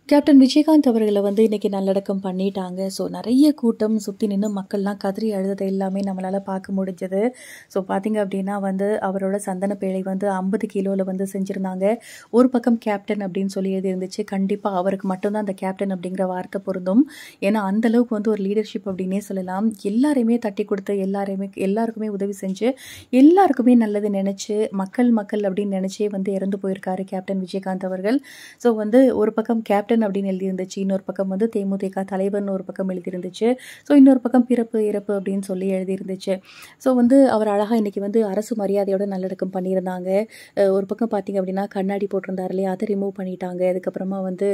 Captain Vijayakanth அவர்கள வந்து இன்னைக்கு நல்லடக்கம் பண்ணிட்டாங்க. ஸோ நெறைய கூட்டம் சுத்தி நின்னு மக்கள்லாம் கதறி அழுதத எல்லாமே நம்மளால பார்க்க முடிஞ்சது. ஸோ பார்த்தீங்க அப்டின்னா வந்து அவரோட சந்தன பேழை வந்து 50 கிலோல வந்து செஞ்சிருந்தாங்க. ஒரு பக்கம் கேப்டன் அப்டின்னு சொல்லி எழுதியிருந்துச்சு. கண்டிப்பா அவருக்கு மட்டும் தான் அந்த கேப்டன் அப்டிங்கிற வார்த்தை பொருந்தும். ஏன்னா அந்த அளவுக்கு வந்து ஒரு லீடர்ஷிப் அப்டின்னே சொல்லலாம். எல்லாரையுமே தட்டி குடுத்து எல்லாருக்குமே உதவி செஞ்சு, எல்லாருக்குமே நல்லது நெனச்சு, மக்கள் அப்டின்னு நெனச்சே வந்து இறந்து போயிருக்காரு கேப்டன் விஜயகாந்த் அவர்கள். ஸோ வந்து ஒரு பக்கம் கேப்டன் அப்படின்னு எழுதியிருந்துச்சு. இன்னொரு பக்கம் வந்து தேமுதிக தலைவர்னு ஒரு பக்கம் எழுதியிருந்துச்சு. ஸோ இன்னொரு பக்கம் பிறப்பு, இறப்பு அப்படின்னு சொல்லி எழுதியிருந்துச்சு. ஸோ வந்து அவர் அழகா இன்னைக்கு வந்து அரசு மரியாதையோட நல்லடக்கம் பண்ணியிருந்தாங்க. ஒரு பக்கம் பார்த்தீங்க அப்படின்னா கண்ணாடி போட்டிருந்தாரு இல்லையா, அதை ரிமூவ் பண்ணிட்டாங்க. அதுக்கப்புறமா வந்து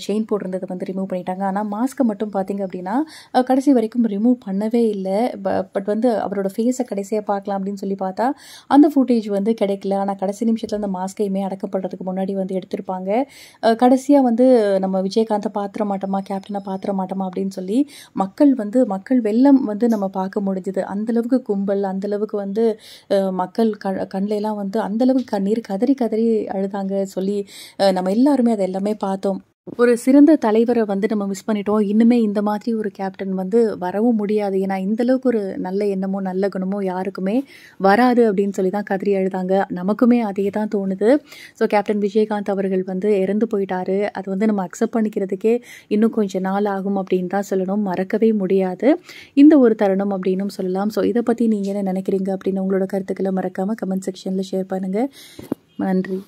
செயின் போட்டிருந்ததை வந்து ரிமூவ் பண்ணிட்டாங்க. ஆனால் மாஸ்க்கை மட்டும் பார்த்தீங்க அப்படின்னா கடைசி வரைக்கும் ரிமூவ் பண்ணவே இல்லை. பட் வந்து அவரோட ஃபேஸை கடைசியாக பார்க்கலாம் அப்படின்னு சொல்லி பார்த்தா அந்த ஃபுட்டேஜ் வந்து கிடைக்கல. ஆனால் கடைசி நிமிஷத்தில் அந்த மாஸ்கையுமே அடக்கப்படுறதுக்கு முன்னாடி வந்து எடுத்திருப்பாங்க. கடைசியாக வந்து நம்ம விஜயகாந்தை பாத்திர மாட்டோமா, கேப்டனை பாத்திர மாட்டோமா அப்படின்னு சொல்லி மக்கள் வெள்ளம் வந்து நம்ம பார்க்க முடிஞ்சுது. அந்தளவுக்கு கும்பல், அந்தளவுக்கு வந்து மக்கள் கண்ணில எல்லாம் வந்து அந்தளவுக்கு கண்ணீர் கதறி கதறி அழுதாங்க சொல்லி நம்ம எல்லாருமே அதை எல்லாமே பார்த்தோம். ஒரு சிறந்த தலைவரை வந்து நம்ம மிஸ் பண்ணிட்டோம். இன்னுமே இந்த மாதிரி ஒரு கேப்டன் வந்து வரவும் முடியாது. ஏன்னா இந்த அளவுக்கு ஒரு நல்ல எண்ணமோ நல்ல குணமோ யாருக்குமே வராது அப்படின்னு சொல்லி தான் கதறி அழுதாங்க. நமக்குமே அதே தான் தோணுது. ஸோ கேப்டன் விஜயகாந்த் அவர்கள் வந்து இறந்து போயிட்டாரு. அது வந்து நம்ம அக்செப்ட் பண்ணிக்கிறதுக்கே இன்னும் கொஞ்சம் நாள் ஆகும் அப்படின்னு தான் சொல்லணும். மறக்கவே முடியாது இந்த ஒரு தருணம் அப்படின்னும் சொல்லலாம். ஸோ இதை பற்றி நீங்கள் என்ன நினைக்கிறீங்க அப்படின்னு உங்களோட கருத்துக்களை மறக்காமல் கமெண்ட் செக்ஷனில் ஷேர் பண்ணுங்கள். நன்றி.